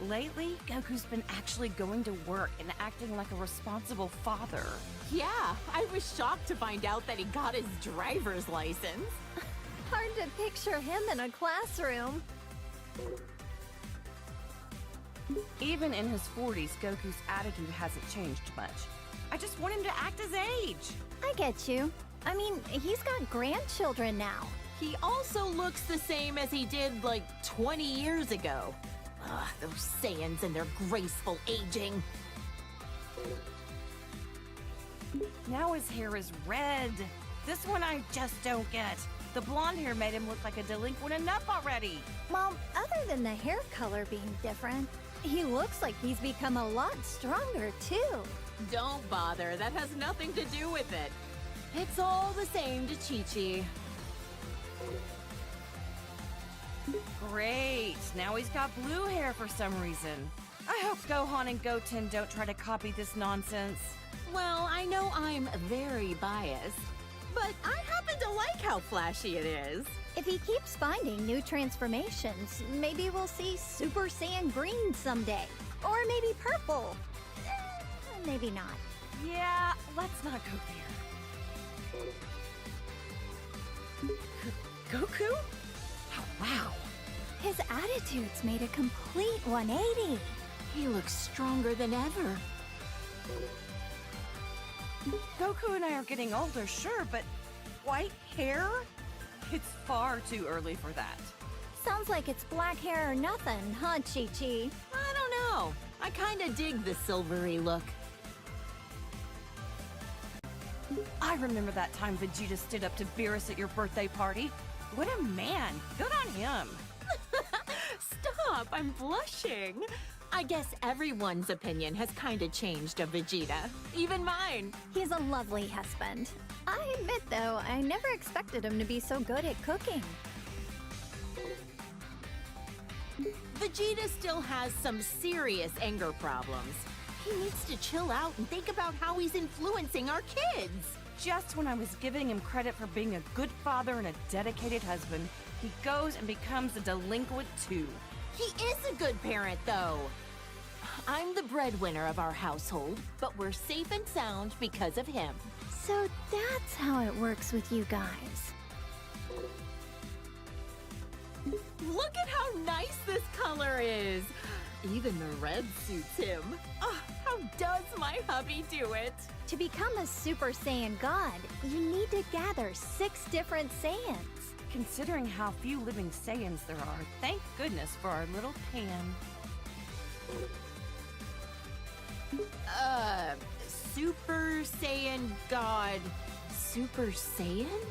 Lately, Goku's been actually going to work and acting like a responsible father. Yeah, I was shocked to find out that he got his driver's license. Hard to picture him in a classroom. Even in his 40s, Goku's attitude hasn't changed much. I just want him to act his age. I get you. I mean, he's got grandchildren now. He also looks the same as he did like 20 years ago. Ugh, those Saiyans and their graceful aging. Now his hair is red. This one I just don't get. The blonde hair made him look like a delinquent enough already. Well, other than the hair color being different, he looks like he's become a lot stronger, too. Don't bother, that has nothing to do with it. It's all the same to Chi-Chi. Great, now he's got blue hair for some reason. I hope Gohan and Goten don't try to copy this nonsense. Well, I know I'm very biased, but I happen to like how flashy it is. If he keeps finding new transformations, maybe we'll see Super Saiyan Green someday. Or maybe purple. Maybe not. Yeah, let's not go there. Goku? Oh, wow. His attitude's made a complete 180. He looks stronger than ever. Goku and I are getting older, sure, but white hair? It's far too early for that. Sounds like it's black hair or nothing, huh, Chi-Chi? I don't know. I kinda dig the silvery look. I remember that time Vegeta stood up to Beerus at your birthday party. What a man! Good on him! Stop, I'm blushing. I guess everyone's opinion has kinda changed of Vegeta. Even mine. He's a lovely husband. I admit, though, I never expected him to be so good at cooking. Vegeta still has some serious anger problems. He needs to chill out and think about how he's influencing our kids. Just when I was giving him credit for being a good father and a dedicated husband, he goes and becomes a delinquent too. He is a good parent, though. I'm the breadwinner of our household, but we're safe and sound because of him. So that's how it works with you guys. Look at how nice this color is. Even the red suits him. Oh, how does my hubby do it? To become a Super Saiyan God, you need to gather 6 different Saiyans. Considering how few living Saiyans there are, thank goodness for our little Pan. Super Saiyan God. Super Saiyan?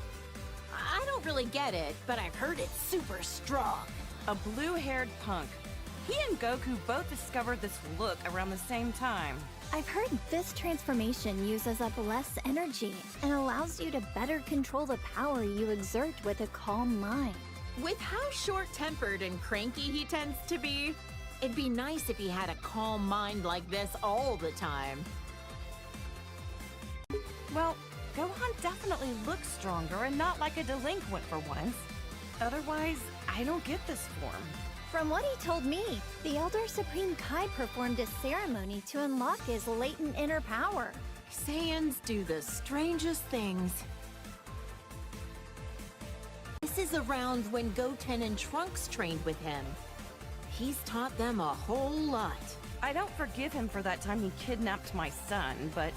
I don't really get it, but I've heard it's super strong. A blue-haired punk. He and Goku both discovered this look around the same time. I've heard this transformation uses up less energy and allows you to better control the power you exert with a calm mind. With how short-tempered and cranky he tends to be, it'd be nice if he had a calm mind like this all the time. Well, Gohan definitely looks stronger and not like a delinquent for once. Otherwise, I don't get this form. From what he told me, the Elder Supreme Kai performed a ceremony to unlock his latent inner power. Saiyans do the strangest things. This is around when Goten and Trunks trained with him. He's taught them a whole lot. I don't forgive him for that time he kidnapped my son, but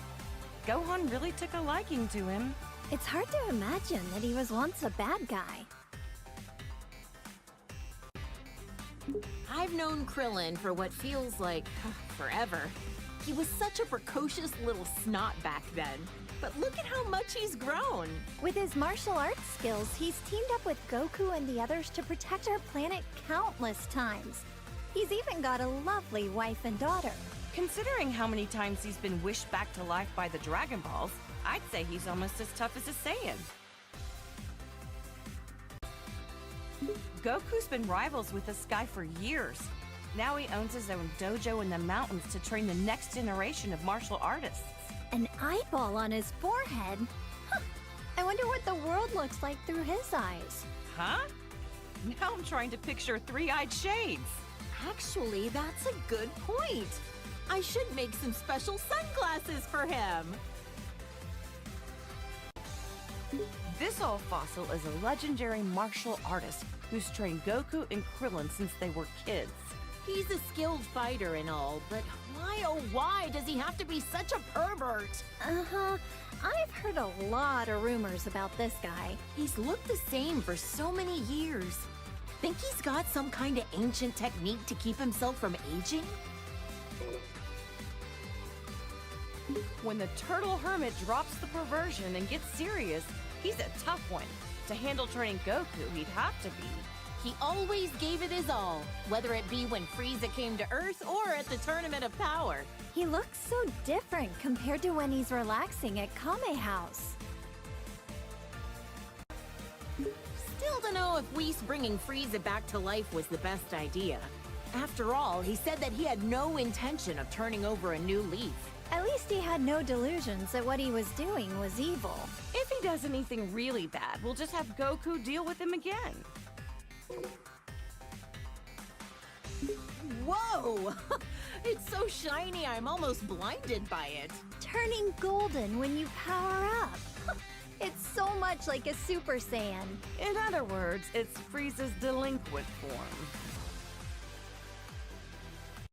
Gohan really took a liking to him. It's hard to imagine that he was once a bad guy. I've known Krillin for what feels like forever. He was such a precocious little snot back then. But look at how much he's grown. With his martial arts skills, he's teamed up with Goku and the others to protect our planet countless times. He's even got a lovely wife and daughter. Considering how many times he's been wished back to life by the Dragon Balls, I'd say he's almost as tough as a Saiyan. Goku's been rivals with this guy for years. Now he owns his own dojo in the mountains to train the next generation of martial artists. An eyeball on his forehead? Huh. I wonder what the world looks like through his eyes. Huh? Now I'm trying to picture three-eyed shades. Actually, that's a good point. I should make some special sunglasses for him. This old fossil is a legendary martial artist who's trained Goku and Krillin since they were kids. He's a skilled fighter and all, but why oh why does he have to be such a pervert? Uh-huh. I've heard a lot of rumors about this guy. He's looked the same for so many years. Think he's got some kind of ancient technique to keep himself from aging? When the turtle hermit drops the perversion and gets serious, he's a tough one. To handle training Goku, he'd have to be. He always gave it his all, whether it be when Frieza came to Earth or at the Tournament of Power. He looks so different compared to when he's relaxing at Kame House. Still don't know if Whis bringing Frieza back to life was the best idea. After all, he said that he had no intention of turning over a new leaf. At least he had no delusions that what he was doing was evil. If he does anything really bad, we'll just have Goku deal with him again. Whoa! It's so shiny I'm almost blinded by it. Turning golden when you power up. It's so much like a Super Saiyan. In other words, it's Frieza's delinquent form.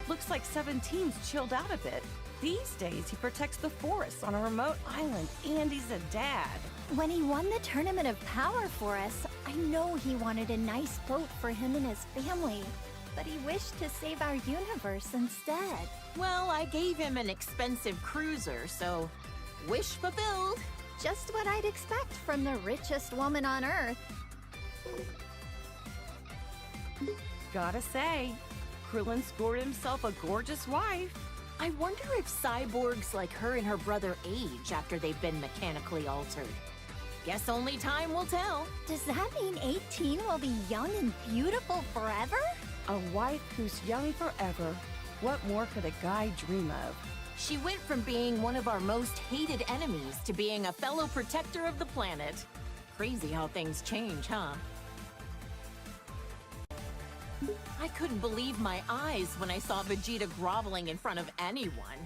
Looks like 17's chilled out a bit. These days, he protects the forests on a remote island, and he's a dad. When he won the Tournament of Power for us, I know he wanted a nice boat for him and his family. But he wished to save our universe instead. Well, I gave him an expensive cruiser, so wish fulfilled. Just what I'd expect from the richest woman on Earth. Gotta say, Krillin scored himself a gorgeous wife. I wonder if cyborgs like her and her brother age after they've been mechanically altered. Guess only time will tell. Does that mean 18 will be young and beautiful forever? A wife who's young forever. What more could a guy dream of? She went from being one of our most hated enemies to being a fellow protector of the planet. Crazy how things change, huh? I couldn't believe my eyes when I saw Vegeta groveling in front of anyone.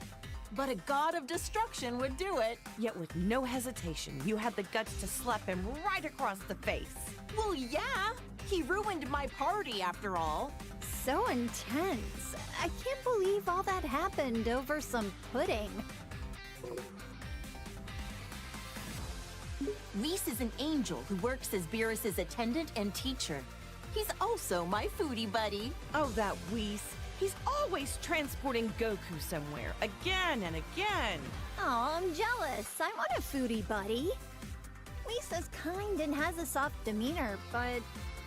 But a god of destruction would do it. Yet with no hesitation, you had the guts to slap him right across the face. Well, yeah. He ruined my party after all. So intense. I can't believe all that happened over some pudding. Whis is an angel who works as Beerus's attendant and teacher. He's also my foodie buddy. Oh, that Whis. He's always transporting Goku somewhere, again and again. Oh, I'm jealous. I want a foodie buddy. Lisa's kind and has a soft demeanor, but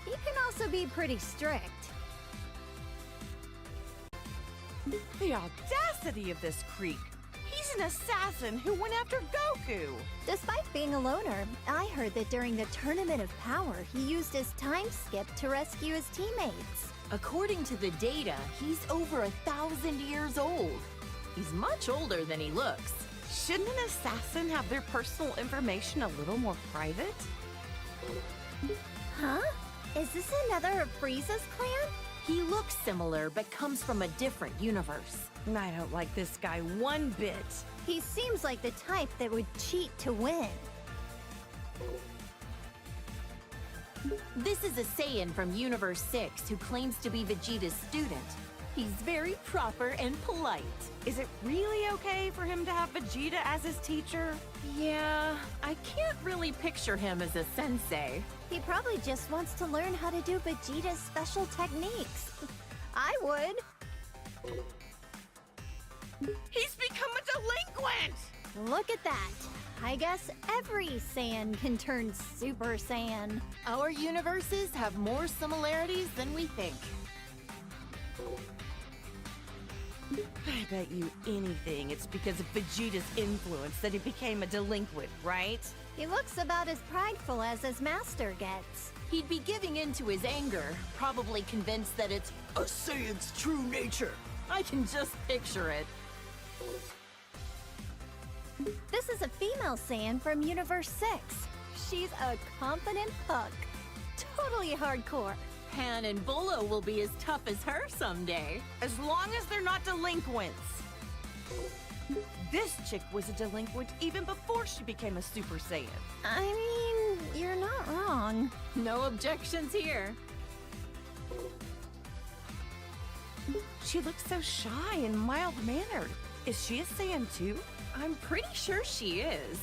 he can also be pretty strict. The audacity of this creep. He's an assassin who went after Goku. Despite being a loner, I heard that during the Tournament of Power, he used his time skip to rescue his teammates. According to the data, he's over 1,000 years old. He's much older than he looks. Shouldn't an assassin have their personal information a little more private? Huh? Is this another of Frieza's clan? He looks similar, but comes from a different universe. I don't like this guy one bit. He seems like the type that would cheat to win. This is a Saiyan from Universe 6 who claims to be Vegeta's student. He's very proper and polite. Is it really okay for him to have Vegeta as his teacher? Yeah, I can't really picture him as a sensei. He probably just wants to learn how to do Vegeta's special techniques. I would. He's become a delinquent! Look at that. I guess every Saiyan can turn Super Saiyan. Our universes have more similarities than we think. I bet you anything it's because of Vegeta's influence that he became a delinquent, right? He looks about as prideful as his master gets. He'd be giving in to his anger, probably convinced that it's a Saiyan's true nature. I can just picture it. This is a female Saiyan from Universe 6. She's a confident puck. Totally hardcore. Pan and Bolo will be as tough as her someday. As long as they're not delinquents. This chick was a delinquent even before she became a Super Saiyan. I mean, you're not wrong. No objections here. She looks so shy and mild-mannered. Is she a Saiyan too? I'm pretty sure she is.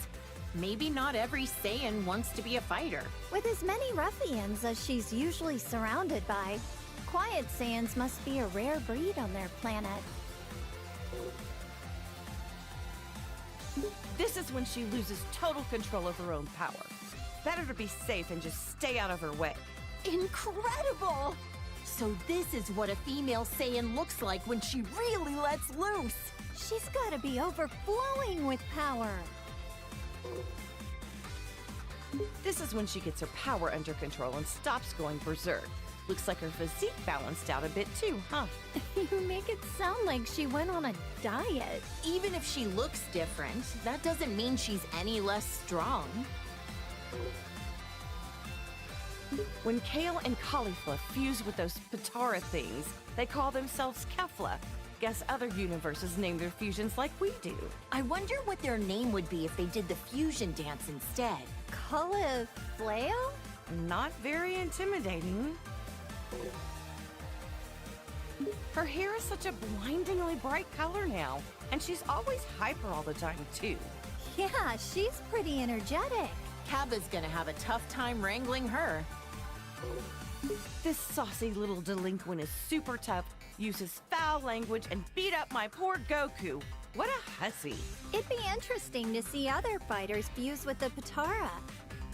Maybe not every Saiyan wants to be a fighter. With as many ruffians as she's usually surrounded by, quiet Saiyans must be a rare breed on their planet. This is when she loses total control of her own power. Better to be safe and just stay out of her way. Incredible! So this is what a female Saiyan looks like when she really lets loose. She's gotta be overflowing with power. This is when she gets her power under control and stops going berserk. Looks like her physique balanced out a bit too, huh? You make it sound like she went on a diet. Even if she looks different, that doesn't mean she's any less strong. When kale and cauliflower fuse with those Patara things, they call themselves Kefla. Guess other universes name their fusions like we do. I wonder what their name would be if they did the fusion dance instead. Cauliflower? Not very intimidating. Her hair is such a blindingly bright color now, and she's always hyper all the time too. Yeah, she's pretty energetic. Cabba's gonna have a tough time wrangling her. This saucy little delinquent is super tough, uses foul language, and beat up my poor Goku. What a hussy. It'd be interesting to see other fighters fuse with the Patara.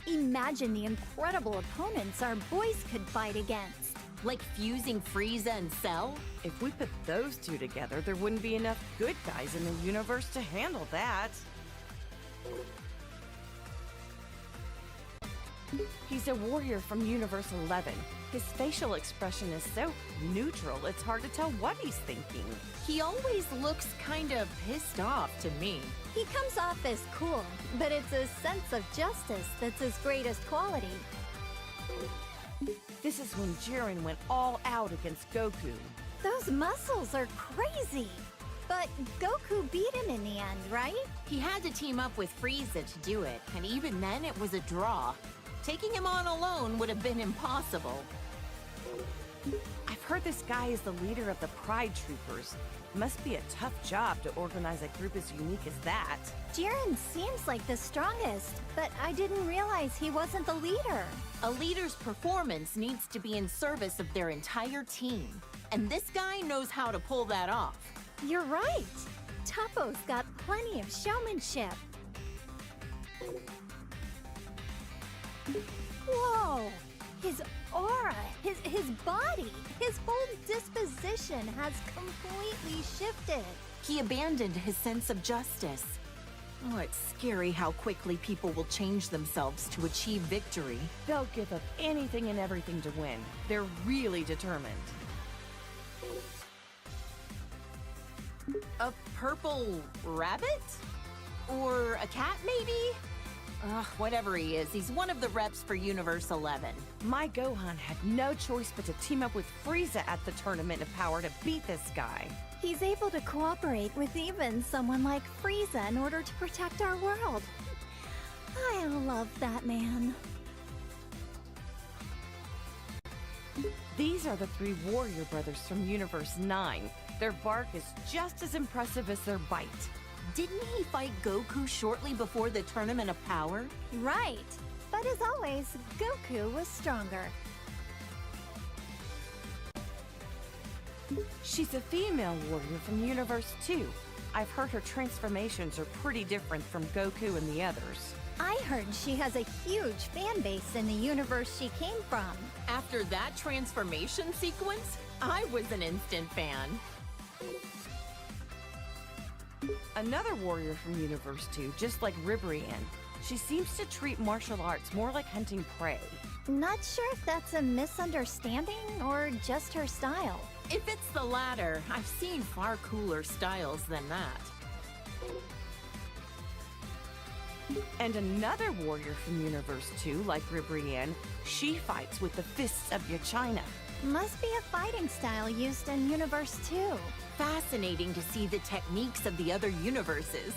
Imagine the incredible opponents our boys could fight against. Like fusing Frieza and Cell? If we put those two together, there wouldn't be enough good guys in the universe to handle that. He's a warrior from Universe 11. His facial expression is so neutral, it's hard to tell what he's thinking. He always looks kind of pissed off to me. He comes off as cool, but it's his sense of justice that's his greatest quality. This is when Jiren went all out against Goku. Those muscles are crazy. But Goku beat him in the end, right? He had to team up with Frieza to do it, and even then it was a draw. Taking him on alone would have been impossible. I've heard this guy is the leader of the Pride Troopers. Must be a tough job to organize a group as unique as that. Jiren seems like the strongest, but I didn't realize he wasn't the leader. A leader's performance needs to be in service of their entire team. And this guy knows how to pull that off. You're right. Toppo's got plenty of showmanship. Whoa! His aura, his body, his whole disposition has completely shifted. He abandoned his sense of justice. Oh, it's scary how quickly people will change themselves to achieve victory. They'll give up anything and everything to win. They're really determined. A purple rabbit? Or a cat, maybe? Ugh, whatever he is, he's one of the reps for Universe 11. My Gohan had no choice but to team up with Frieza at the Tournament of Power to beat this guy. He's able to cooperate with even someone like Frieza in order to protect our world. I love that man. These are the three warrior brothers from Universe 9. Their bark is just as impressive as their bite. Didn't he fight Goku shortly before the Tournament of Power? Right. But as always, Goku was stronger. She's a female warrior from Universe 2. I've heard her transformations are pretty different from Goku and the others. I heard she has a huge fan base in the universe she came from. After that transformation sequence, I was an instant fan. Another warrior from Universe 2, just like Ribrianne. She seems to treat martial arts more like hunting prey. Not sure if that's a misunderstanding or just her style. If it's the latter, I've seen far cooler styles than that. And another warrior from Universe 2, like Ribrianne, she fights with the fists of Yachina. Must be a fighting style used in Universe 2. Fascinating to see the techniques of the other universes.